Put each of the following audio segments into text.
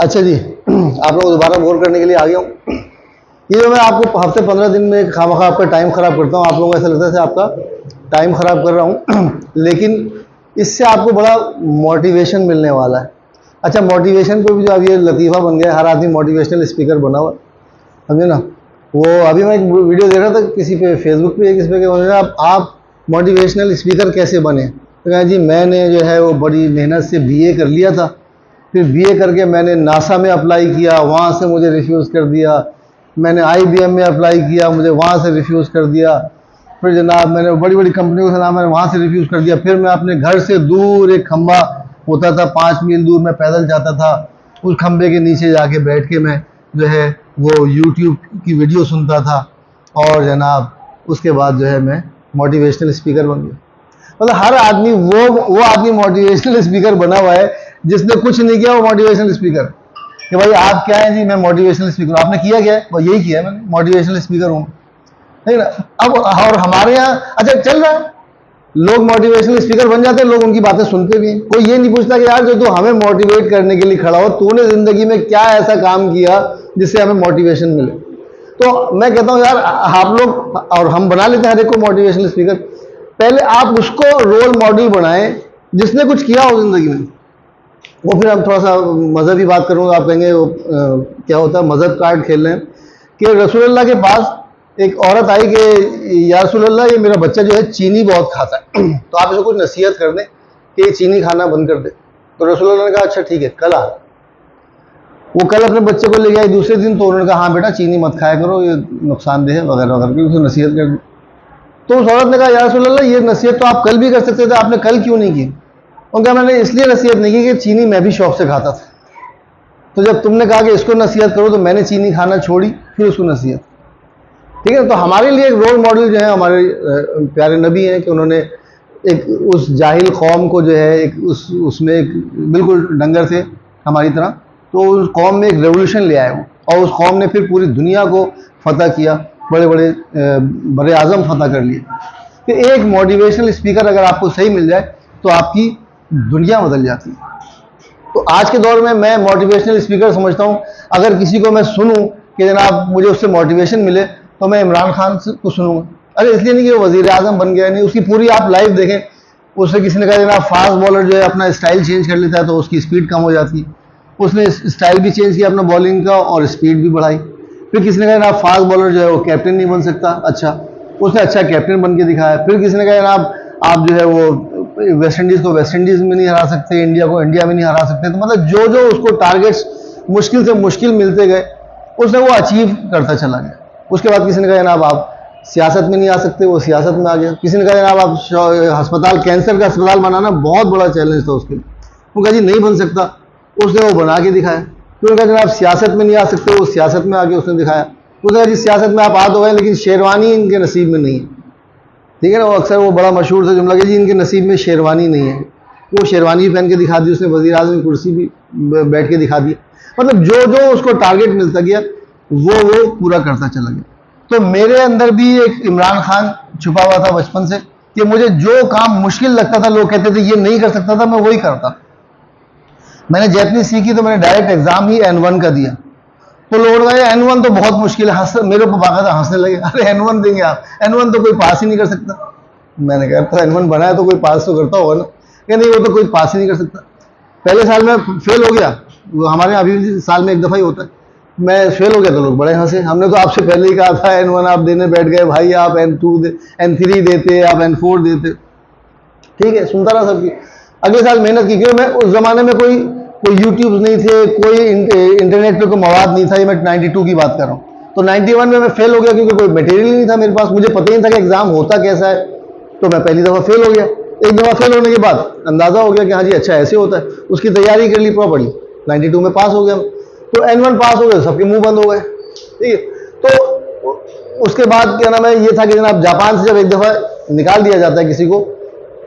अच्छा जी, आप लोग दोबारा बोर करने के लिए आ गया हूँ। ये जो मैं आपको हफ्ते 15 दिन में खामखा आपका टाइम ख़राब करता हूँ, आप लोगों को ऐसा लगता है जैसे आपका टाइम ख़राब कर रहा हूँ लेकिन इससे आपको बड़ा मोटिवेशन मिलने वाला है। अच्छा, मोटिवेशन को भी जो अब ये लतीफ़ा बन गया, हर आदमी मोटिवेशनल स्पीकर बना हुआ, समझे ना। वो अभी मैं एक वीडियो देख रहा था किसी पे, फेसबुक पे किसी पे, आप मोटिवेशनल स्पीकर कैसे बने। तो कहा जी मैंने जो है वो बड़ी मेहनत से बीए कर लिया था, फिर बीए करके मैंने नासा में अप्लाई किया, वहाँ से मुझे रिफ्यूज़ कर दिया। मैंने आईबीएम में अप्लाई किया, मुझे वहाँ से रिफ्यूज़ कर दिया। फिर जनाब मैंने बड़ी बड़ी कंपनियों से नाम, मैंने वहाँ से रिफ्यूज़ कर दिया। फिर मैं अपने घर से दूर एक खंबा होता था 5 मील दूर, मैं पैदल जाता था, उस खंबे के नीचे जाके बैठ के मैं जो है वो यूट्यूब की वीडियो सुनता था, और जनाब उसके बाद जो है मैं मोटिवेशनल स्पीकर बन गया। मतलब हर आदमी वो आदमी मोटिवेशनल स्पीकर बना हुआ है जिसने कुछ नहीं किया, वो मोटिवेशनल स्पीकर। कि भाई आप क्या है जी, मैं मोटिवेशनल स्पीकर। आपने किया क्या है? वो यही किया है मैंने, मोटिवेशनल स्पीकर हूँ, नहीं ना। अब और हमारे यहाँ अच्छा चल रहा है, लोग मोटिवेशनल स्पीकर बन जाते हैं, लोग उनकी बातें सुनते भी हैं। कोई ये नहीं पूछता कि यार जो तू हमें मोटिवेट करने के लिए खड़ा हो, तूने जिंदगी में क्या ऐसा काम किया जिससे हमें मोटिवेशन मिले। तो मैं कहता हूँ यार, आप लोग और हम बना लेते हैं हर एक को मोटिवेशनल स्पीकर। पहले आप उसको रोल मॉडल बनाएं जिसने कुछ किया हो जिंदगी में। वो फिर हम थोड़ा सा मजहबी बात करूँगा, आप कहेंगे वो क्या होता है, मजहब कार्ड खेल रहे हैं। कि रसूलुल्लाह के पास एक औरत आई कि या रसूलुल्लाह, ये मेरा बच्चा जो है चीनी बहुत खाता है तो आप इसको कुछ नसीहत कर दें कि ये चीनी खाना बंद कर दे। तो रसूलुल्लाह ने कहा अच्छा ठीक है, कल आ। वो कल अपने बच्चे को ले गया, दूसरे दिन तो उन्होंने कहा हाँ बेटा चीनी मत खाया करो, ये नुकसानदेह है वगैरह वगैरह, क्योंकि उसने नसीहत कर दी। तो उस औरत ने कहा या रसूलुल्लाह, ये नसीहत तो आप कल भी कर सकते थे, आपने कल क्यों नहीं की? उनका मैंने इसलिए नसीहत नहीं की कि चीनी मैं भी शौक से खाता था, तो जब तुमने कहा कि इसको नसीहत करो तो मैंने चीनी खाना छोड़ी, फिर उसको नसीहत। ठीक है, तो हमारे लिए एक रोल मॉडल जो है हमारे प्यारे नबी हैं कि उन्होंने एक उस जाहिल कौम को जो है एक उसमें एक बिल्कुल डंगर थे हमारी तरह, तो उस कौम में एक रेवोल्यूशन ले आए वो, और उस कौम ने फिर पूरी दुनिया को फतह किया, बड़े बड़े बड़े आज़म फतह कर लिए। कि एक मोटिवेशनल स्पीकर अगर आपको सही मिल जाए तो आपकी दुनिया बदल जाती है। तो आज के दौर में मैं मोटिवेशनल स्पीकर समझता हूँ, अगर किसी को मैं सुनूं कि जनाब मुझे उससे मोटिवेशन मिले, तो मैं इमरान खान को सुनूंगा। अरे इसलिए नहीं कि वो वजीर आजम बन गया, नहीं, उसकी पूरी आप लाइफ देखें। उससे किसी ने कहा जनाब फास्ट बॉलर जो है अपना स्टाइल चेंज कर लेता है तो उसकी स्पीड कम हो जाती है, उसने स्टाइल भी चेंज किया अपना बॉलिंग का और स्पीड भी बढ़ाई। फिर किसी ने कहा जनाब फास्ट बॉलर जो है वो कैप्टन नहीं बन सकता, अच्छा उसने अच्छा कैप्टन बन के दिखाया। फिर किसी ने कहा जनाब आप जो है वो वेस्ट इंडीज़ को वेस्ट इंडीज़ में नहीं हरा सकते, इंडिया को इंडिया में नहीं हरा सकते। तो मतलब जो जो उसको टारगेट्स मुश्किल से मुश्किल मिलते गए, उसने वो अचीव करता चला गया। उसके बाद किसी ने कहा जनाब आप सियासत में नहीं आ सकते, वो सियासत में आ गया। किसी ने कहा जनाब आप अस्पताल, कैंसर का अस्पताल बनाना बहुत बड़ा चैलेंज था उसके लिए, वो कहा जी नहीं बन सकता, उसने वो बना के दिखाया। फिर उनका जनाब सियासत में नहीं आ सकते, वो सियासत में आके उसने दिखाया। उसने कहा जी सियासत में आप आ तो गए लेकिन शेरवानी इनके नसीब में नहीं है। ठीक है ना, वो अक्सर वो बड़ा मशहूर था जुमला कि जी इनके नसीब में शेरवानी नहीं है। वो शेरवानी भी पहन के दिखा दी उसने, वज़ीर आज़म की कुर्सी भी बैठ के दिखा दी। मतलब जो जो उसको टारगेट मिलता गया वो पूरा करता चला गया। तो मेरे अंदर भी एक इमरान खान छुपा हुआ था बचपन से, कि मुझे जो काम मुश्किल लगता था, लोग कहते थे ये नहीं कर सकता था, मैं वही करता। मैंने जैपनीज सीखी तो मैंने डायरेक्ट एग्जाम ही N1 का दिया, तो लोग कहे N1 तो बहुत मुश्किल है, मेरे को बाकायदा हंसने लगे, अरे N1 देंगे आप, N1 तो कोई पास ही नहीं कर सकता। मैंने कहा तो N1 बनाया तो कोई पास तो करता होगा ना, कि नहीं वो तो कोई पास ही नहीं कर सकता। पहले साल में फेल हो गया, वो हमारे यहाँ अभी साल में एक दफ़ा ही होता है। मैं फेल हो गया तो लोग बड़े हंसे, हमने तो आपसे पहले ही कहा था N1 आप देने बैठ गए भाई, आप N3 देते, आप N4 देते। ठीक है, सुनता रहा सबकी। अगले साल मेहनत की, क्यों, मैं उस ज़माने में कोई यूट्यूब नहीं थे, कोई इंटरनेट पे कोई मवाद नहीं था। ये मैं 92 की बात कर रहा हूँ। तो 91 में मैं फेल हो गया क्योंकि कोई मटेरियल नहीं था मेरे पास, मुझे पता ही नहीं था कि एग्ज़ाम होता कैसा है। तो मैं पहली दफ़ा फेल हो गया। एक दफ़ा फेल होने के बाद अंदाज़ा हो गया कि हाँ जी अच्छा ऐसे होता है, उसकी तैयारी कर ली प्रॉपर्ली, 92 में पास हो गया। तो N1 पास हो गए, सबके मुँह बंद हो गए। ठीक है, तो उसके बाद क्या नाम है, ये था कि जनाब जापान से जब एक दफ़ा निकाल दिया जाता है किसी को,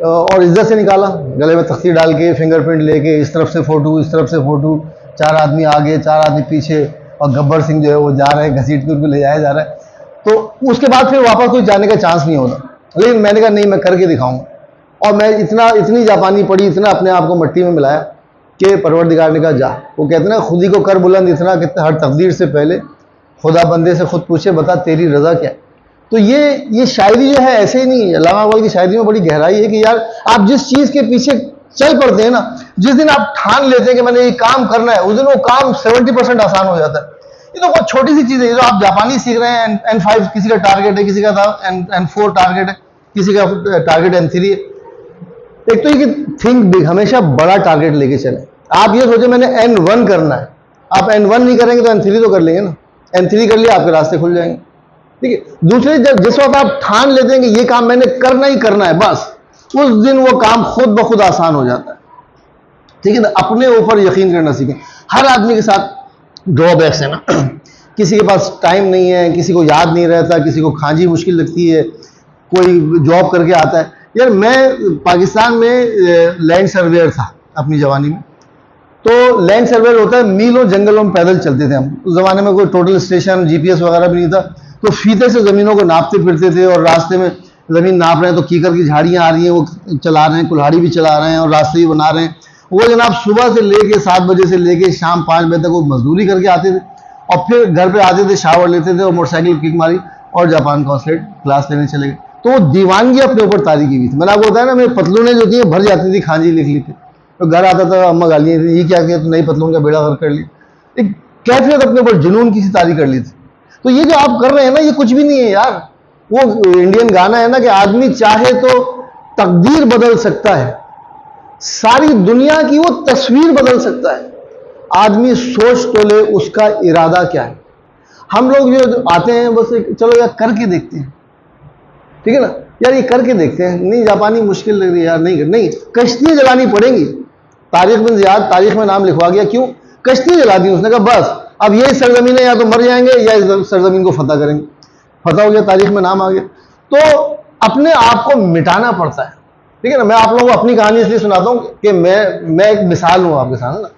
और इज्जत से निकाला, गले में तख्ती डाल के, फिंगरप्रिंट लेके, इस तरफ से फ़ोटो, इस तरफ से फ़ोटो, 4 आदमी आगे 4 आदमी पीछे, और गब्बर सिंह जो है वो जा रहे हैं, घसीट के उनको ले जाया जा रहा है। तो उसके बाद फिर वापस कोई जाने का चांस नहीं होता। लेकिन मैंने कहा नहीं, मैं करके दिखाऊंगा। और मैं इतनी जापानी पढ़ी, इतना अपने आप को मट्टी में मिलाया कि परवरदिगार ने कहा जा। वो कहते ना खुद ही को कर बुलंद इतना कि हर तकदीर से पहले खुदा बंदे से खुद पूछे बता तेरी रज़ा क्या है। तो ये शायरी जो है ऐसे ही नहीं है, अल्लामा इकबाल की शायरी में बड़ी गहराई है कि यार आप जिस चीज़ के पीछे चल पड़ते हैं ना, जिस दिन आप ठान लेते हैं कि मैंने ये काम करना है, उस दिन वो काम 70% आसान हो जाता है। ये तो बहुत छोटी सी चीज़ है। ये तो आप जापानी सीख रहे हैं, N5 किसी का टारगेट है, किसी का N4 टारगेट है, किसी का टारगेट N3 है। एक तो ये कि थिंक बिग, हमेशा बड़ा टारगेट लेके चले। आप ये सोचे मैंने N1 करना है, आप N1 नहीं करेंगे तो N3 तो कर लेंगे ना, N3 कर लिया आपके रास्ते खुल जाएंगे। ठीक है। दूसरे जब जिस वक्त आप ठान लेते हैं कि ये काम मैंने करना ही करना है, बस उस दिन वो काम खुद ब खुद आसान हो जाता है। ठीक है ना। अपने ऊपर यकीन करना सीखें। हर आदमी के साथ ड्रॉबैक्स है ना किसी के पास टाइम नहीं है, किसी को याद नहीं रहता, किसी को खांजी मुश्किल लगती है, कोई जॉब करके आता है। यार मैं पाकिस्तान में लैंड सर्वेयर था अपनी जवानी में। तो लैंड सर्वेयर होता है, मीलों जंगलों में पैदल चलते थे हम। उस ज़माने में कोई टोटल स्टेशन GPS वगैरह भी नहीं था, तो फीते से ज़मीनों को नापते फिरते थे, और रास्ते में ज़मीन नाप रहे हैं तो कीकर की झाड़ियाँ आ रही हैं, वो चला रहे हैं, कुल्हाड़ी भी चला रहे हैं और रास्ते भी बना रहे हैं। वो जनाब सुबह से लेके 7 बजे से लेके शाम 5 बजे तक वो मजदूरी करके आते थे, और फिर घर पे आते थे, शावर लेते थे और मोटरसाइकिल किक मारी और जापान कॉन्सुलेट क्लास लेने चले गए। तो वो दीवानगी अपने ऊपर तारी की हुई थी। मैंने आपको बताया ना, मेरी पतलूनें जो थी भर जाती थी खांजी लिख ली थी। तो घर आता था, अम्मा गालियाँ थी, ये क्या किया तो नई पतलून का बेड़ा गर्क कर लिया। एक कैफियत अपने ऊपर जुनून की सी तारी कर ली थी। तो ये जो आप कर रहे हैं ना, ये कुछ भी नहीं है यार। वो इंडियन गाना है ना कि आदमी चाहे तो तकदीर बदल सकता है, सारी दुनिया की वो तस्वीर बदल सकता है, आदमी सोच तो ले उसका इरादा क्या है। हम लोग जो आते हैं बस चलो यार करके देखते हैं, ठीक है ना, यार ये करके देखते हैं। नहीं जापानी मुश्किल लग रही है यार, नहीं कश्तियाँ जलानी पड़ेंगी। तारीख में ज़ियाद तारीख में नाम लिखवा गया, क्यों? कश्ती जला दी उसने। कहा बस अब यही सरजमीन है, या तो मर जाएंगे या इस सरजमीन को फतह करेंगे। फतह हो गया, तारीख में नाम आ गया। तो अपने आप को मिटाना पड़ता है। ठीक है ना। मैं आप लोगों को अपनी कहानी इसलिए सुनाता हूँ कि मैं एक मिसाल हूँ आपके सामने ना।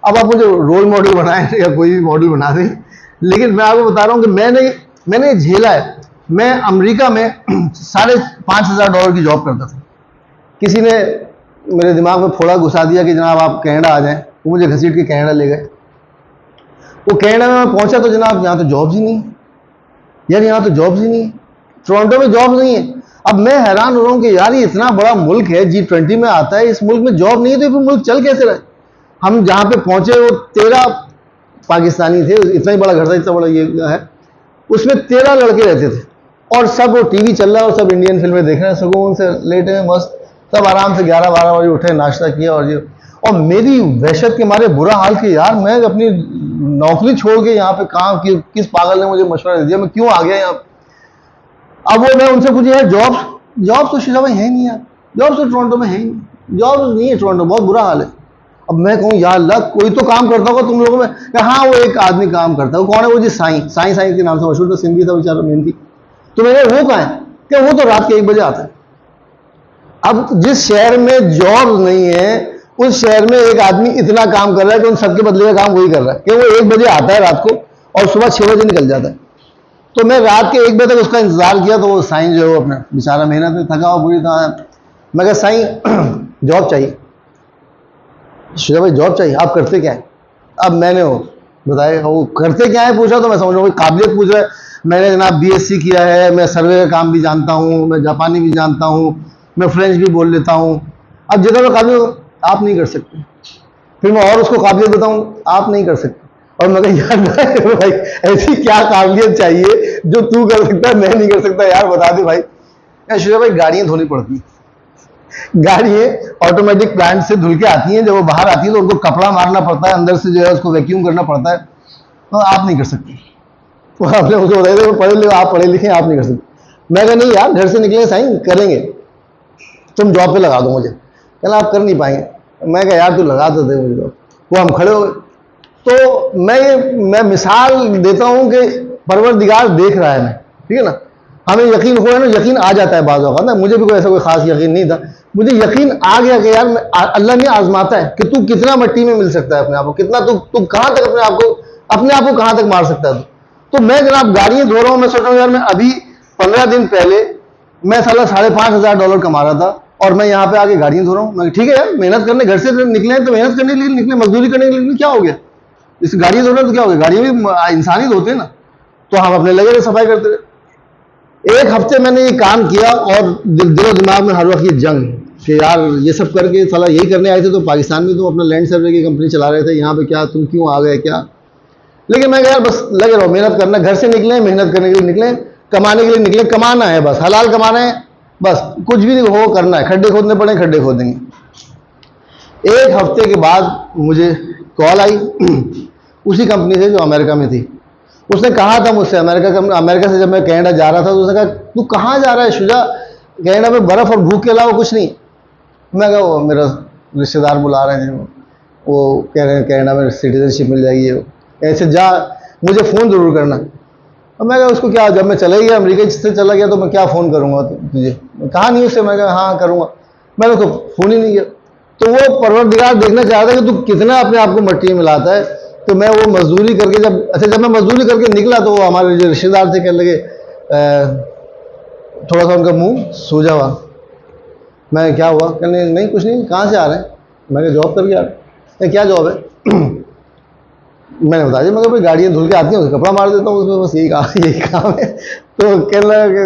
अब आप मुझे रोल मॉडल बनाएं या कोई भी मॉडल बना दें, लेकिन मैं आपको बता रहा हूँ कि मैंने झेला है। मैं अमेरिका में $5,500 की जॉब करता था। किसी ने मेरे दिमाग में फोड़ा घुसा दिया कि जनाब आप कनाडा आ जाएं। वो मुझे घसीट के कनाडा ले गए। वो कनाडा में मैं पहुंचा तो जनाब यहाँ तो जॉब्स ही नहीं है यार, यहाँ तो जॉब्स ही नहीं है, टोरंटो में जॉब्स नहीं है। अब मैं हैरान हो रहा हूँ कि यार ये इतना बड़ा मुल्क है, G20 में आता है, इस मुल्क में जॉब नहीं है तो फिर मुल्क चल कैसे रहे। हम जहाँ पे पहुंचे वो 13 पाकिस्तानी थे, इतना ही बड़ा घर था, इतना बड़ा ये है, उसमें 13 लड़के रहते थे, और सब वो टीवी चल रहा है और सब इंडियन फिल्में देख रहे हैं, सुकून से लेटे हैं मस्त, सब आराम से 11-12 बजे उठे, नाश्ता किया और मेरी वहशत के मारे बुरा हाल कि यार मैं अपनी नौकरी छोड़ के यहाँ पे काम किस पागल ने मुझे मशवरा दे दिया, मैं क्यों आ गया यहाँ। अब वो मैं उनसे पूछा यार जॉब तो शीशा भाई है नहीं यार, जॉब तो टोरंटो में है ही नहीं, जॉब नहीं है टोरंटो, बहुत बुरा हाल है। अब मैं कहूँ यार अल्लाह कोई तो काम करता होगा तुम लोगों में। हाँ वो एक आदमी काम करता है, वो कौन है? वो जी साईं के नाम से मशहूर था, सिंधी था बेचारा, मेहनती। तो मैंने वो कहा है कि वो तो रात के 1 बजे आता है। अब जिस शहर में जॉब नहीं है उस शहर में एक आदमी इतना काम कर रहा है कि उन सबके बदले का काम वही कर रहा है कि वो 1 बजे आता है रात को और सुबह 6 बजे निकल जाता है। तो मैं रात के 1 बजे तक उसका इंतजार किया, तो वो साईं जो है वो अपना बेचारा मेहनत में थका हुआ पूरी तरह। मैं कहा साईं जॉब चाहिए। शीशा भाई जॉब चाहिए, आप करते क्या है? अब मैंने वो बताया, वो करते क्या है पूछा तो मैं समझ रहा हूँ काबिलियत पूछ रहा है। मैंने जनाब BSc किया है, मैं सर्वे का काम भी जानता हूँ, मैं जापानी भी जानता हूँ, मैं फ्रेंच भी बोल लेता हूँ। अब जितना मैं काबिलियत आप नहीं कर सकते, फिर मैं और उसको काबिलियत बताऊँ, आप नहीं कर सकते। और मैं कहा यार भाई ऐसी क्या काबिलियत चाहिए जो तू कर सकता है मैं नहीं कर सकता, यार बता दे भाई। शीशा भाई गाड़ियाँ धोनी पड़ती हैं, गाड़ियाँ ऑटोमेटिक प्लांट से धुल के आती हैं, जब वो बाहर आती है तो उनको कपड़ा मारना पड़ता है, अंदर से जो है उसको वैक्यूम करना पड़ता है, तो आप नहीं कर सकते। तो आपने उसको बताया था पढ़े लिखे, आप पढ़े लिखे, आप नहीं कर सकते। मैं कहा नहीं यार घर से निकले साईं करेंगे, तुम जॉब पे लगा दो मुझे। कहना आप कर नहीं पाएंगे। मैं कहा यार तू लगा तो दे मुझे जॉब। वो हम खड़े हो गए। तो मैं मिसाल देता हूँ कि परवरदिगार देख रहा है मैं, ठीक है ना। हमें यकीन हो ना, यकीन आ जाता है बाज़ औक़ात ना, मुझे भी कोई ऐसा कोई खास यकीन नहीं था, मुझे यकीन आ गया कि यार अल्लाह ने आजमाता है कि तू कितना मिट्टी में मिल सकता है अपने आप को, कितना तू कहाँ तक अपने आप को कहाँ तक मार सकता है। तो मैं जनाब गाड़ियाँ धो रहा हूँ, मैं सोच रहा हूँ यार मैं अभी 15 दिन पहले मैं साला $5,500 कमा रहा था और मैं यहाँ पे आके गाड़ियाँ धो रहा हूँ। मैं ठीक है यार, मेहनत करने घर से निकले हैं तो मेहनत करने के लिए निकले, मजदूरी करने के लिए क्या हो गया, इस गाड़ियाँ धो रहे तो क्या हो गया, गाड़ियाँ भी इंसान ही धोते हैं ना। तो हम अपने लगे रहे सफाई करते रहे। एक हफ्ते मैंने ये काम किया और दिलो दिमाग में हर वक्त ये जंग कि यार ये सब करके साला यही करने आए थे तो पाकिस्तान में तुम अपना लैंड सर्वे की कंपनी चला रहे थे, यहाँ पे क्या तुम क्यों आ गए क्या। लेकिन मैं यार बस लगे रहो, मेहनत करना, घर से निकले मेहनत करने के लिए निकले, कमाने के लिए निकले, कमाना है बस, हलाल कमाना है बस, कुछ भी हो करना है, खड्डे खोदने पड़े खड्डे खोदेंगे। एक हफ्ते के बाद मुझे कॉल आई उसी कंपनी से जो अमेरिका में थी। उसने कहा था मुझसे, अमेरिका से जब मैं कनाडा जा रहा था तो उसने कहा तू कहाँ जा रहा है शुजा, कनाडा में बर्फ और भूख के अलावा कुछ नहीं। मैं कहा वो मेरा रिश्तेदार बुला रहे हैं, वो कह रहे हैं कनाडा में सिटीजनशिप मिल जाएगी, ऐसे जा, मुझे फ़ोन ज़रूर करना। और मैं कहा उसको क्या, जब मैं चला गया अमेरिका से चला गया तो मैं क्या फ़ोन करूँगा तुझे, कहा नहीं उससे। मैं कहा हाँ करूँगा, मैंने उसको फ़ोन ही नहीं किया। तो वो परवरदिगार देखना चाहता है कि तू कितना अपने आप को मट्टी में मिलाता है। तो मैं वो मजदूरी करके जब मैं मजदूरी करके निकला तो वो हमारे जो रिश्तेदार थे कहने लगे थोड़ा सा उनका मुंह सूजा हुआ। मैं क्या हुआ, कहने नहीं कुछ नहीं, कहाँ से आ रहे हैं। मैं कहा जॉब करके आ रहे हैं। क्या जॉब है मैंने बता दिया, मगर भाई गाड़ियाँ धुल के आती हैं, उसका कपड़ा मार देता हूँ उसमें, बस यही काम है। तो कहने लगा कि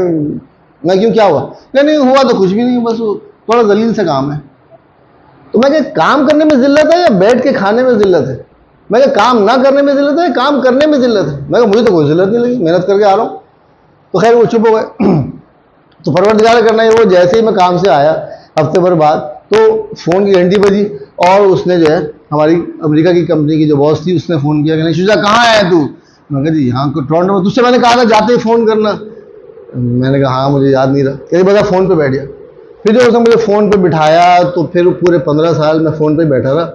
मैं क्यों क्या हुआ, नहीं हुआ तो कुछ भी नहीं, बस वो थोड़ा जलील सा काम है। तो मैं क्या काम करने में जिल्लत है या बैठ के खाने में जिल्लत है। मैं क्या काम ना करने में जिल्लत है, काम करने में जिल्लत है। मैं मुझे तो कोई जिल्लत नहीं लगी, मेहनत करके आ रहा हूँ। तो खैर वो चुप हो गए। तो परवरदिगार करना है, वो जैसे ही मैं काम से आया हफ्ते भर बाद तो फ़ोन की घंटी बजी और उसने जो है हमारी अमेरिका की कंपनी की जो बॉस थी उसने फ़ोन किया, कहने शुजा कहाँ है तू। मैं कहा जी यहाँ टोरंटो में, तुझसे मैंने कहा था जाते ही फ़ोन करना। मैंने कहा हाँ मुझे याद नहीं रहा। कहीं बता फ़ोन पे बैठ गया। फिर जो उसने मुझे फ़ोन पे बिठाया तो फिर पूरे 15 साल मैं फ़ोन पे बैठा रहा।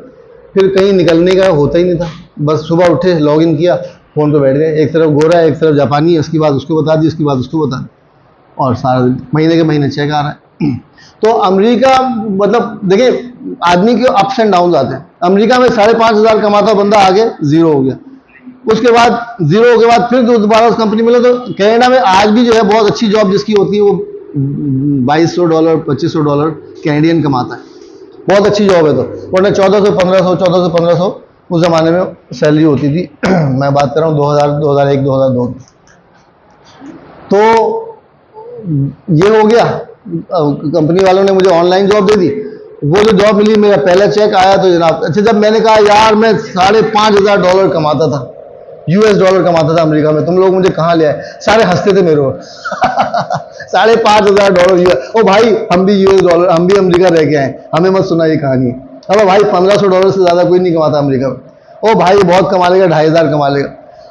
फिर कहीं निकलने का होता ही नहीं था, बस सुबह उठे लॉगिन किया फ़ोन पे बैठ गए। एक तरफ गोरा है एक तरफ जापानी है, उसकी बात उसको बता दी, उसकी बात उसको बता दी, और सारा दिन महीने के महीने चेक आ रहा है। तो अमेरिका मतलब देखिए आदमी के अप्स एंड डाउन आते हैं। अमेरिका में 5,500 कमाता बंदा आगे जीरो हो गया, उसके बाद जीरो के बाद फिर दोबारा उस कंपनी मिले। तो कनाडा में आज भी जो है बहुत अच्छी जॉब जिसकी होती है वो $2,200 $2,500 कैनेडियन कमाता है, बहुत अच्छी जॉब है। तो वरना 1400 उस ज़माने में सैलरी होती थी। मैं बात कर रहा हूँ 2000 2001 2002। तो ये हो गया, कंपनी वालों ने मुझे ऑनलाइन जॉब दे दी। वो जो जॉब मिली मेरा पहला चेक आया तो जनाब, अच्छा जब मैंने कहा यार मैं $5,500 कमाता था, $US कमाता था अमेरिका में, तुम लोग मुझे कहाँ ले आए, सारे हंसते थे मेरे ऊपर। $5,500 ओ भाई हम भी $US, हम भी अमेरिका रह के आए, हमें मत सुना ये कहानी। अब भाई $1,500 से ज़्यादा कोई नहीं कमाता अमेरिका में। ओ भाई बहुत कमा लेगा, 2,500 कमा लेगा।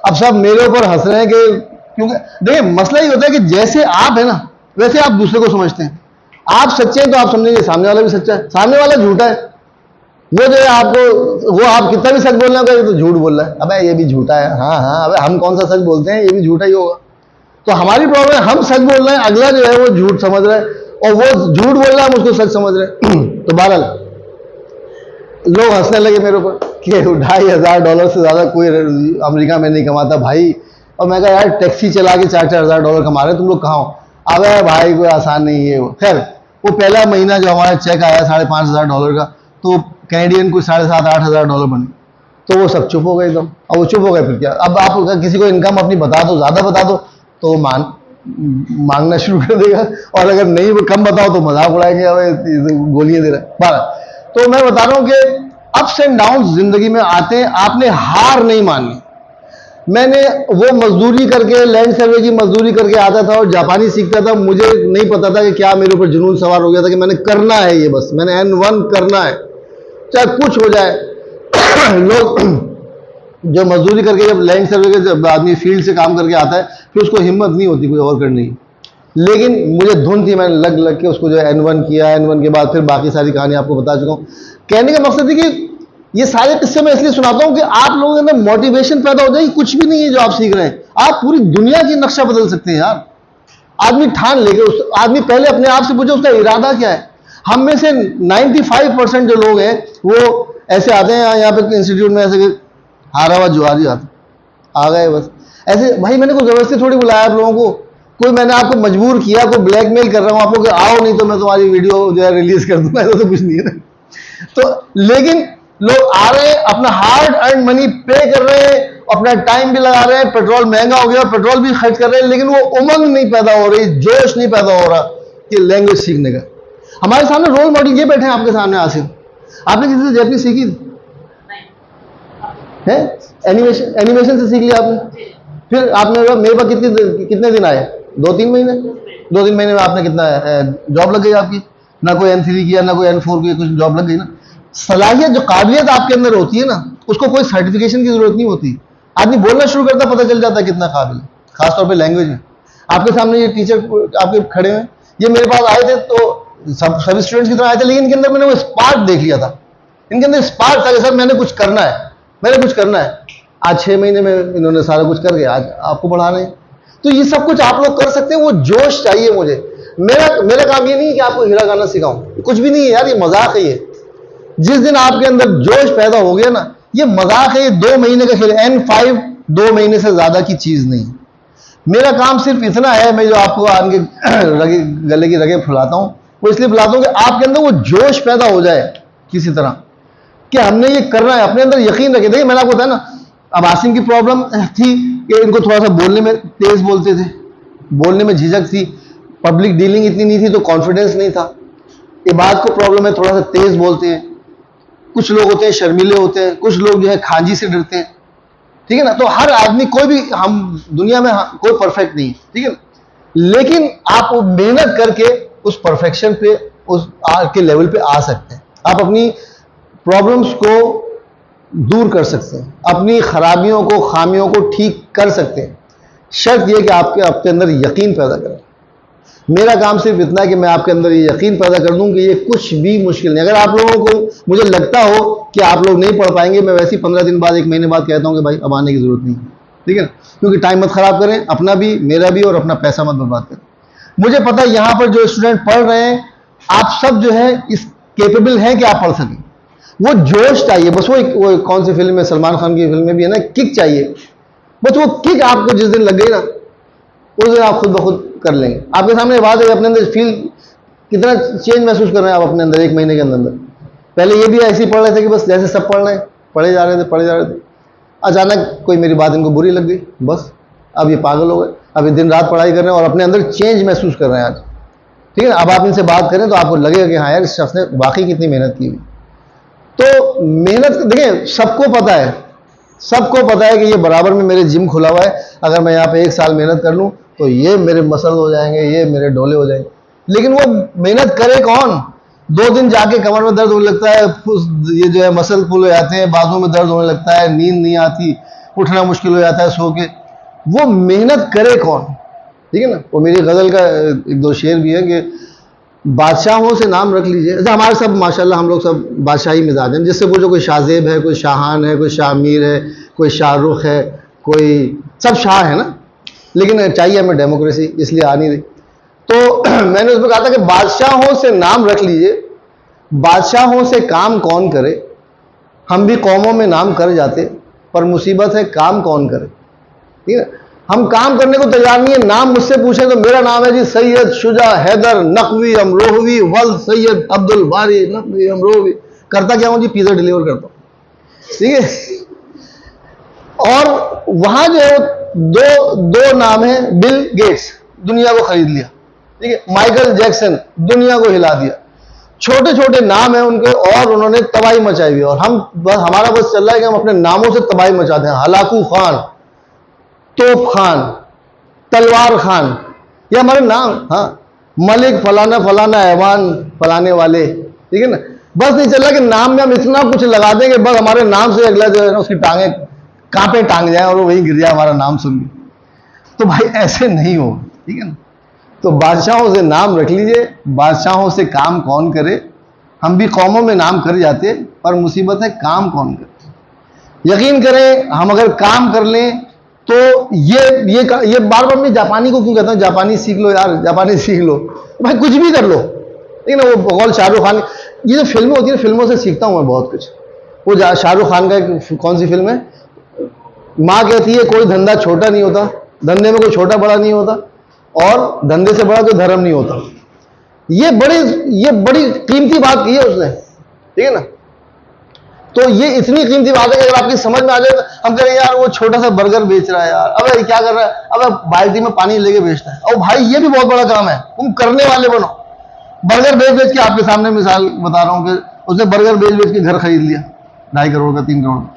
अब सब मेरे ऊपर हंस रहे हैं कि क्योंकि देखिए मसला ये होता है कि जैसे आप है ना वैसे आप दूसरे को समझते हैं। आप सच्चे हैं तो आप समझेंगे सामने वाला भी सच्चा है, सामने वाला झूठा है वो जो है आपको, वो आप कितना भी सच बोलना होगा तो झूठ बोल रहा है, अबे ये भी झूठा है, हाँ हाँ अबे हम कौन सा सच बोलते हैं, ये भी झूठा ही होगा। तो हमारी प्रॉब्लम है हम सच बोल रहे हैं, अगला जो है वो झूठ समझ रहा है, और वो झूठ बोल रहा है हम उसको सच समझ रहे हैं। तो बहरहाल लोग हंसने लगे मेरे ऊपर कि $2,500 से ज़्यादा कोई अमेरिका में नहीं कमाता भाई। और मैं कहा यार टैक्सी चला के $4,000 कमा रहे हैं तुम लोग कहाँ हो। अब भाई कोई आसान नहीं है वो। खैर वो पहला महीना जो हमारा चेक आया $5,500 का, तो कैनेडियन को $7,000-8,000 बने। तो वो सब चुप हो गए एकदम। अब वो चुप हो गए फिर क्या, अब आप किसी को इनकम अपनी बता दो, ज़्यादा बता दो तो मांगना शुरू कर देगा, और अगर नहीं कम बताओ तो मजाक उड़ाएंगे, अब गोलियां दे रहे हैं। तो मैं बता रहा हूं कि अप्स एंड डाउन जिंदगी में आते हैं, आपने हार नहीं माननी। मैंने वो मजदूरी करके, लैंड सर्वे की मजदूरी करके आता था और जापानी सीखता था, मुझे नहीं पता था कि क्या मेरे ऊपर जुनून सवार हो गया था कि मैंने करना है ये, बस मैंने N1 करना है चाहे कुछ हो जाए। लोग जो मजदूरी करके जब लैंड सर्वे के जब आदमी फील्ड से काम करके आता है फिर उसको हिम्मत नहीं होती कोई और करने की, लेकिन मुझे धुन थी, मैंने लग लग के उसको जो N1 किया। N1 के बाद फिर बाकी सारी कहानी आपको बता चुका हूँ। कहने का मकसद है कि ये सारे किस्से मैं इसलिए सुनाता हूं कि आप लोगों के अंदर मोटिवेशन पैदा हो जाए, कुछ भी नहीं है जो आप सीख रहे हैं, आप पूरी दुनिया की नक्शा बदल सकते हैं यार। आदमी ठान लेके, उस आदमी पहले अपने आप से पूछे उसका इरादा क्या है। हम में से 95% जो लोग हैं वो ऐसे आते हैं यहाँ पे इंस्टीट्यूट में, ऐसे हारा हुआ जुआरी आते आ गए बस ऐसे। भाई मैंने कोई जबरदस्ती थोड़ी बुलाया आप लोगों को, कोई मैंने आपको मजबूर किया, कोई ब्लैकमेल कर रहा हूं आपको कि आओ नहीं तो मैं तुम्हारी वीडियो जो है रिलीज कर दूंगा, ऐसा तो कुछ नहीं है ना। तो लेकिन लोग आ रहे हैं, अपना हार्ड अर्न मनी पे कर रहे हैं, अपना टाइम भी लगा रहे हैं, पेट्रोल महंगा हो गया, पेट्रोल भी खर्च कर रहे हैं, लेकिन वो उमंग नहीं पैदा हो रही, जोश नहीं पैदा हो रहा कि लैंग्वेज सीखने का। हमारे सामने रोल मॉडल ये बैठे हैं आपके सामने आसिफ, आपने किसी से जैपनीज सीखी है? एनिमेशन एनिमेशन से सीख लिया आपने? फिर आपने मेरे पास कितने दिन आए? 2-3 महीने। 2-3 महीने में आपने कितना जॉब लग गई आपकी? ना कोई N3 किया, ना कोई N4 किया, कुछ जॉब लग गई ना। सलाहियत, जो काबिलियत आपके अंदर होती है ना, उसको कोई सर्टिफिकेशन की जरूरत नहीं होती। आदमी बोलना शुरू करता, पता चल जाता है कितना काबिल है, खासतौर पे लैंग्वेज में। आपके सामने ये टीचर आपके खड़े हैं, ये मेरे पास आए थे तो सभी स्टूडेंट्स की तरह आए थे, लेकिन इनके अंदर मैंने वो स्पार्क देख लिया था। इनके अंदर स्पार्क था कि सर मैंने कुछ करना है, मैंने कुछ करना है। आज 6 महीने में इन्होंने सारा कुछ करके आज आपको पढ़ा रहे हैं। तो ये सब कुछ आप लोग कर सकते हैं, वो जोश चाहिए मुझे। मेरा काम ये नहीं है कि आपको हीरा गाना सिखाऊं, कुछ भी नहीं है यार, ये मजाक है। ये जिस दिन आपके अंदर जोश पैदा हो गया ना, ये मजाक है, ये 2 महीने का खेल। N5 2 महीने से ज्यादा की चीज नहीं। मेरा काम सिर्फ इतना है, मैं जो आपको आगे गले की रगें फुलाता हूं, वो इसलिए फुलाता हूं कि आपके अंदर वो जोश पैदा हो जाए किसी तरह कि हमने ये करना है। अपने अंदर यकीन रखें। देखिए मैंने आपको बताया ना, अब आसिम की प्रॉब्लम थी कि इनको थोड़ा सा बोलने में तेज बोलते थे, बोलने में झिझक थी, पब्लिक डीलिंग इतनी नहीं थी तो कॉन्फिडेंस नहीं था। इबाद को प्रॉब्लम है, थोड़ा सा तेज बोलते हैं। कुछ लोग होते हैं शर्मीले होते हैं, कुछ लोग जो है खांजी से डरते हैं, ठीक है ना। तो हर आदमी, कोई भी, हम दुनिया में कोई परफेक्ट नहीं, ठीक है ना। लेकिन आप मेहनत करके उस परफेक्शन पे, उस के लेवल पे आ सकते हैं। आप अपनी प्रॉब्लम्स को दूर कर सकते हैं, अपनी खराबियों को, खामियों को ठीक कर सकते हैं। शर्त यह कि आपके अंदर यकीन पैदा करें। मेरा काम सिर्फ इतना है कि मैं आपके अंदर ये यकीन पैदा कर दूं कि ये कुछ भी मुश्किल नहीं। अगर आप लोगों को, मुझे लगता हो कि आप लोग नहीं पढ़ पाएंगे, मैं वैसे ही 15 दिन बाद, 1 महीने बाद कहता हूं कि भाई अब आने की जरूरत नहीं, ठीक है। क्योंकि टाइम मत खराब करें, अपना भी, मेरा भी, और अपना पैसा मत बर्बाद करें। मुझे पता है यहां पर जो स्टूडेंट पढ़ रहे हैं, आप सब जो है इस केपेबल हैं कि आप पढ़ सकें। वो जोश चाहिए बस। वो कौन सी फिल्म है, सलमान खान की फिल्म में भी है ना, किक चाहिए बस। वो किक आपको जिस दिन लग गई ना, उस दिन आप खुद ब खुद कर लेंगे। आपके सामने बात है, अपने अंदर फील कितना चेंज महसूस कर रहे हैं आप अपने अंदर 1 महीने के अंदर। पहले ये भी ऐसे ही पढ़ रहे थे कि बस जैसे सब पढ़ रहे हैं, पढ़े जा रहे थे। अचानक कोई मेरी बात इनको बुरी लग गई, बस अब ये पागल हो गए। अब ये दिन रात पढ़ाई कर रहे हैं और अपने अंदर चेंज महसूस कर रहे हैं आज, ठीक है ना। अब आप इनसे बात करें तो आपको लगेगा कि हाँ यार, इस शख्स ने वाकई कितनी मेहनत की हुई। तो मेहनत, देखिए सबको पता है कि ये बराबर में मेरे जिम खुला हुआ है। अगर मैं यहाँ पे 1 साल मेहनत कर लूँ तो ये मेरे मसल हो जाएंगे, ये मेरे डोले हो जाएंगे। लेकिन वो मेहनत करे कौन? 2 दिन जाके कमर में दर्द होने लगता है, ये जो है मसल पुल हो जाते हैं, बाजू में दर्द होने लगता है, नींद नहीं आती, उठना मुश्किल हो जाता है सो के। वो मेहनत करे कौन, ठीक है ना। वो मेरी गजल का 1-2 शेर भी है कि बादशाहों से नाम रख लीजिए। जैसे हमारे सब माशाल्लाह, हम लोग सब बादशाही मिजाज हैं। जिससे पूछो, कोई शाहजेब है, कोई शाहान है, कोई शाहमीर है, कोई शाहरुख है, कोई, सब शाह है ना। लेकिन चाहिए हमें डेमोक्रेसी, इसलिए आ नहीं रही। तो मैंने उसमें कहा था कि बादशाहों से नाम रख लीजिए, बादशाहों से काम कौन करे। हम भी कौमों में नाम कर जाते, पर मुसीबत है काम कौन करे, ठीक है। हम काम करने को तैयार नहीं है। नाम मुझसे पूछे तो मेरा नाम है जी सैयद शुजा हैदर नकवी अमरोहवी वल सैयद अब्दुल बारी नकवी अमरोहवी। करता क्या हूं जी? पिज्जा डिलीवर करता हूं, ठीक है। और वहां जो है दो नाम है, बिल गेट्स, दुनिया को खरीद लिया, ठीक है। माइकल जैक्सन, दुनिया को हिला दिया। छोटे छोटे नाम है उनके और उन्होंने तबाही मचाई हुई। और हम बस, हमारा बस चल रहा है कि हम अपने नामों से तबाही मचाते हैं। हलाकू खान, तोप खान, तलवार खान, ये हमारे नाम। हाँ, मलिक फलाना फलाना, ऐवान फलाने वाले, ठीक है ना। बस नहीं चल रहा कि नाम में हम इतना कुछ लगा देंगे बस हमारे नाम से अगला जो है ना, उसकी टांगे कांपे टांग जाए और वो वहीं गिर जाए हमारा नाम सुन के। तो भाई ऐसे नहीं हो, ठीक है ना। तो बादशाहों से नाम रख लीजिए, बादशाहों से काम कौन करे। हम भी कौमों में नाम कर जाते, पर मुसीबत है काम कौन करे। यकीन करें, हम अगर काम कर लें तो ये बार बार मैं जापानी को क्यों कहता हूं, जापानी सीख लो यार, जापानी सीख लो भाई, कुछ भी कर लो, ठीक है ना। वो बगौल शाहरुख खान, ये जो फिल्में होती है, फिल्मों से सीखता हूं मैं बहुत कुछ। वो शाहरुख खान का कौन सी फिल्म है, माँ कहती है कोई धंधा छोटा नहीं होता, धंधे में कोई छोटा बड़ा नहीं होता, और धंधे से बड़ा कोई धर्म नहीं होता। ये बड़ी कीमती बात की है उसने, ठीक है ना। तो ये इतनी कीमती बात है कि अगर आपकी समझ में आ जाए, हम कह रहे हैं यार वो छोटा सा बर्गर बेच रहा है यार, अबे क्या कर रहा है, अबे बाल्टी में पानी लेके बेचता है। और भाई ये भी बहुत बड़ा काम है, तुम करने वाले बनो। बर्गर बेच बेच के, आपके सामने मिसाल बता रहा हूं कि उसने बर्गर बेच बेच के घर खरीद लिया 2.5 करोड़ का, 3 करोड़ का।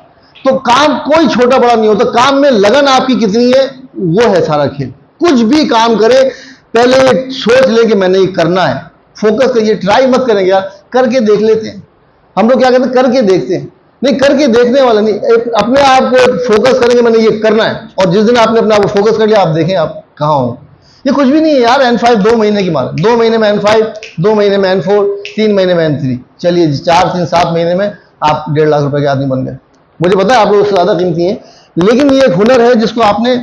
तो काम कोई छोटा बड़ा नहीं होता, काम में लगन आपकी कितनी है वो है सारा खेल। कुछ भी काम करे पहले सोच ले कि मैंने ये करना है, फोकस करिए, ट्राई मत करेंगे यार, करके देख लेते हैं। हम लोग क्या कहते हैं, करके देखते हैं, नहीं करके देखने वाला नहीं, एक अपने आप को फोकस करेंगे मैंने ये करना है, और जिस दिन आपने अपने आप को फोकस कर लिया, आप देखें आप कहां हो। ये कुछ भी नहीं है यार, N5 2 महीने की मार, 2 महीने में N5, 2 महीने में N4, 3 महीने में N3, चलिए 4 3 7 महीने में आप 1.5 लाख रुपए के आदमी बन गए। मुझे पता है आप लोग उससे ज्यादा कीमती हैं, लेकिन ये एक हुनर है जिसको आपने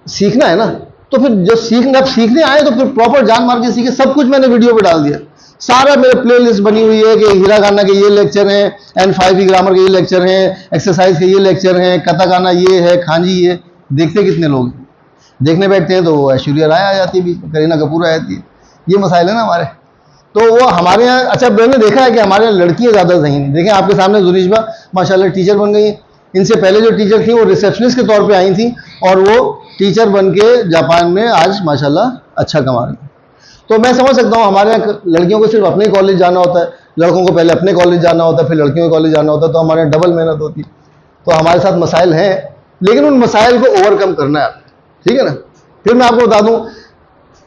सीखना है ना। तो फिर जब सीखने आए तो फिर प्रॉपर जान मार के सीखे। सब कुछ मैंने वीडियो पे डाल दिया, सारा मेरे प्लेलिस्ट बनी हुई है कि हीरा खाना के ये लेक्चर हैं, N5 की ग्रामर के ये लेक्चर हैं, एक्सरसाइज के ये लेक्चर हैं, कथा गाना ये है, खांजी ये। देखते कितने लोग हैं, देखने बैठते हैं तो वो ऐश्वर्या राय आ जाती है, करीना कपूर आ जाती है। ये मसाइल है ना हमारे। तो वो हमारे यहाँ, अच्छा मैंने देखा है कि हमारे यहाँ लड़कियाँ ज़्यादा सही हैं। देखें आपके सामने जुनिशबा माशाल्लाह टीचर बन गई। इनसे पहले जो टीचर थी वो रिसेप्शनिस्ट के तौर पे आई थी, और वो टीचर बन के जापान में आज माशाल्लाह अच्छा कमा रही। तो मैं समझ सकता हूँ, हमारे यहाँ लड़कियों को सिर्फ अपने कॉलेज जाना होता है, लड़कों को पहले अपने कॉलेज जाना होता है, फिर लड़कियों के कॉलेज जाना होता है, तो हमारे यहाँ डबल मेहनत होती है। तो हमारे साथ मसाइल हैं, लेकिन उन मसाइल को ओवरकम करना है, ठीक है ना। फिर मैं आपको बता दूं,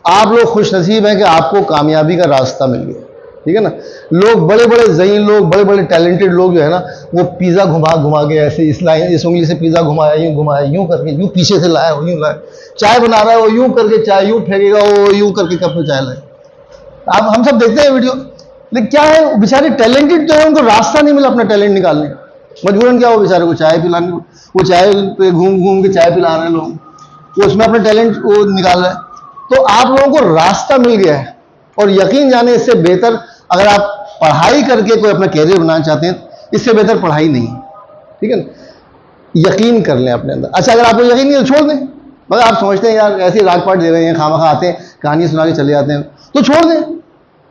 आप लोग खुशनसीब हैं कि आपको कामयाबी का रास्ता मिल गया, ठीक है ना। लोग बड़े बड़े ज़हीन लोग, बड़े बड़े टैलेंटेड लोग जो है ना, वो पिज़्ज़ा घुमा घुमा के ऐसे इस उंगली से पिज़्ज़ा घुमाया, यूं करके, यूं पीछे से लाया, यूं लाया। चाय बना रहा है वो यूं करके चाय यूं फेंकेगा, वो यूं करके कप में चाय लाए। आप हम सब देखते हैं वीडियो, लेकिन क्या है, बेचारे टैलेंटेड तो है, उनको रास्ता नहीं मिला अपना टैलेंट निकालने का। मजबूरन क्या हो, बेचारे को चाय पिलाने, वो चाय पे घूम घूम के चाय पिला रहे हैं लोग, वो उसमें अपना टैलेंट वो निकाल रहा है। तो आप लोगों को रास्ता मिल गया है, और यकीन जाने इससे बेहतर, अगर आप पढ़ाई करके कोई अपना कैरियर बनाना चाहते हैं, इससे बेहतर पढ़ाई नहीं है, ठीक है ना। यकीन कर लें अपने अंदर। अच्छा अगर आपको यकीन नहीं है तो छोड़ दें, मगर आप समझते हैं यार ऐसे ही रागपाट दे रहे हैं, खामा आते हैं कहानी सुना के चले जाते हैं, तो छोड़ दें।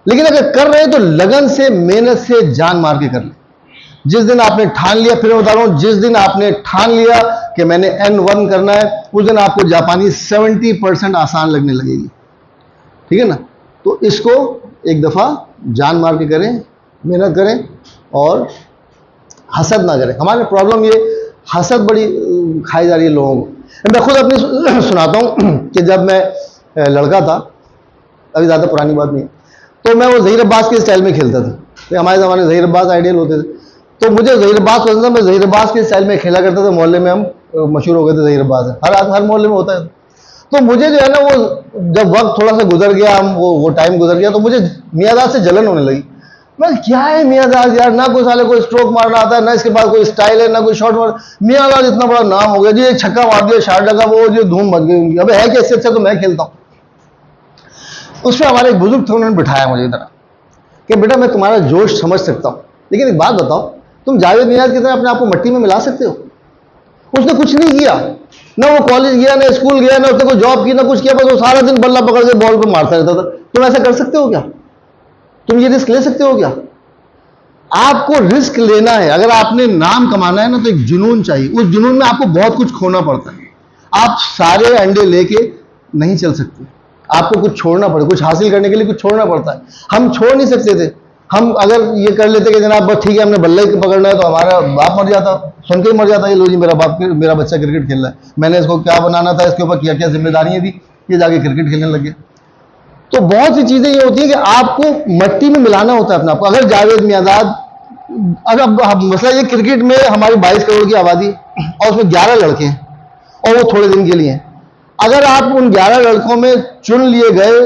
लेकिन अगर कर रहे हैं तो लगन से, मेहनत से, जान मार के कर लें। जिस दिन आपने ठान लिया, फिर मैं बता रहा हूं, जिस दिन आपने ठान लिया कि मैंने N1 करना है, उस दिन आपको जापानी 70% आसान लगने लगेगी, ठीक है ना। तो इसको एक दफ़ा जान मार के करें, मेहनत करें, और हसद ना करें। हमारे प्रॉब्लम ये हसद बड़ी खाई जा रही है लोगों को। मैं खुद अपनी सुनाता हूँ कि जब मैं लड़का था, अभी ज़्यादा पुरानी बात नहीं, तो मैं वो ज़हीर अब्बास के स्टाइल में खेलता था। तो हमारे ज़माने में ज़हीर अब्बास आइडियल होते थे, तो मुझे ज़हीर अब्बास पसंद था। मैं ज़हीर अब्बास के स्टाइल में खेला करता था, मोहल्ले में हम मशहूर हो गए थे ज़हीर अब्बास है, हर मोहल्ले में होता है। तो मुझे जो है ना, वो जब वक्त थोड़ा सा गुजर गया, हम वो टाइम गुजर गया, तो मुझे मियाँदाद से जलन होने लगी। मैं क्या है मियाँदाद यार, ना कोई साले कोई स्ट्रोक मारना आता है, ना इसके पास कोई स्टाइल है, ना कोई शॉट मार। मियाँदाद इतना बड़ा नाम हो गया जी, एक छक्का मार दिया, शाट लगा, वो जो धूम मच गई उनकी। अबे है कि इससे अच्छा तो मैं खेलता हूँ। उस पर हमारे एक बुजुर्ग थे, उन्होंने बिठाया मुझे इधर कि बेटा मैं तुम्हारा जोश समझ सकता हूँ, लेकिन एक बात बताओ, तुम जावेद मियाज़ की तरह अपने आप को मिट्टी में मिला सकते हो? उसने कुछ नहीं किया, ना वो कॉलेज गया, ना स्कूल गया, ना उसने कोई जॉब की, ना कुछ किया, बस वो सारा दिन बल्ला पकड़ के बॉल पे मारता रहता था। तुम ऐसा कर सकते हो क्या? तुम ये रिस्क ले सकते हो क्या? आपको रिस्क लेना है। अगर आपने नाम कमाना है ना, तो एक जुनून चाहिए। उस जुनून में आपको बहुत कुछ खोना पड़ता है। आप सारे अंडे लेके नहीं चल सकते, आपको कुछ छोड़ना पड़ता है। कुछ हासिल करने के लिए कुछ छोड़ना पड़ता है। हम छोड़ नहीं सकते थे। हम अगर ये कर लेते कि जनाब बस ठीक है, हमने बल्ले पकड़ना है, तो हमारा बाप मर जाता, सुन के ही मर जाता, ये लो जी मेरा बच्चा क्रिकेट खेल रहा है, मैंने इसको क्या बनाना था, इसके ऊपर क्या क्या जिम्मेदारियां थी, ये जाके क्रिकेट खेलने लग गया। तो बहुत सी चीजें ये होती है कि आपको मट्टी में मिलाना होता है अपने आपको। अगर जावेद मियाँदाद, अगर मसला ये, क्रिकेट में हमारी 22 करोड़ की आबादी और उसमें 11 लड़के हैं, और वो थोड़े दिन के लिए हैं। अगर आप उन 11 लड़कों में चुन लिए गए,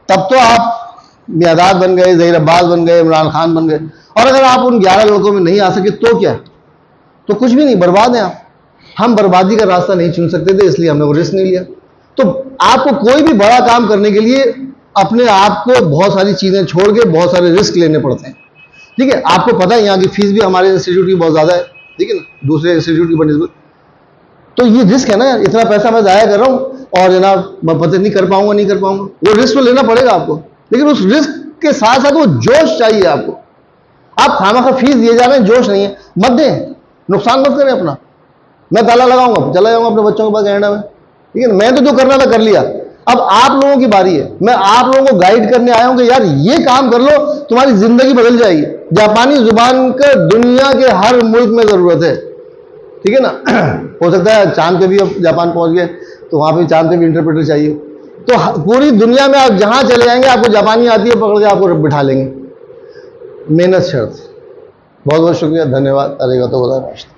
तब तो आप मियाँदाद बन गए, ज़हीर अब्बास बन गए, इमरान खान बन गए। और अगर आप उन 11 लड़कों में नहीं आ सके तो क्या, तो कुछ भी नहीं, बर्बाद हैं आप। हम बर्बादी का रास्ता नहीं चुन सकते थे, इसलिए हमने वो रिस्क नहीं लिया। तो आपको कोई भी बड़ा काम करने के लिए अपने आप को बहुत सारी चीजें छोड़ के बहुत सारे रिस्क लेने पड़ते हैं, ठीक है। आपको पता है यहाँ की फीस भी हमारे इंस्टीट्यूट की बहुत ज्यादा है, ठीक है ना, दूसरे इंस्टीट्यूट की बनस्बत। तो ये रिस्क है ना यार, इतना पैसा मैं जाया कर रहा हूँ, और जनाब मैं पता नहीं कर पाऊंगा नहीं कर पाऊंगा, वो रिस्क तो लेना पड़ेगा आपको, लेकिन उस रिस्क के साथ साथ वो जोश चाहिए आपको। आप खामा फीस दिए जा रहे हैं, जोश नहीं है, मत दें, नुकसान मत करें अपना। मैं ताला लगाऊंगा, चला जाऊंगा अपने बच्चों के पास कनाडा में, ठीक है ना। मैं तो जो करना था कर लिया, अब आप लोगों की बारी है। मैं आप लोगों को गाइड करने आया हूं कि यार ये काम कर लो, तुम्हारी जिंदगी बदल जाएगी। जापानी जुबान का दुनिया के हर मुल्क में जरूरत है, ठीक है ना। हो सकता है चांद पे भी अब जापान पहुंच गए तो वहां पे चांद पे भी इंटरप्रेटर चाहिए, तो पूरी दुनिया में आप जहां चले जाएंगे आपको जापानी आती है, पकड़ के आपको बिठा लेंगे। मेहनत शर्त। बहुत बहुत शुक्रिया, धन्यवाद। अरेगातो गोजाइमासिता।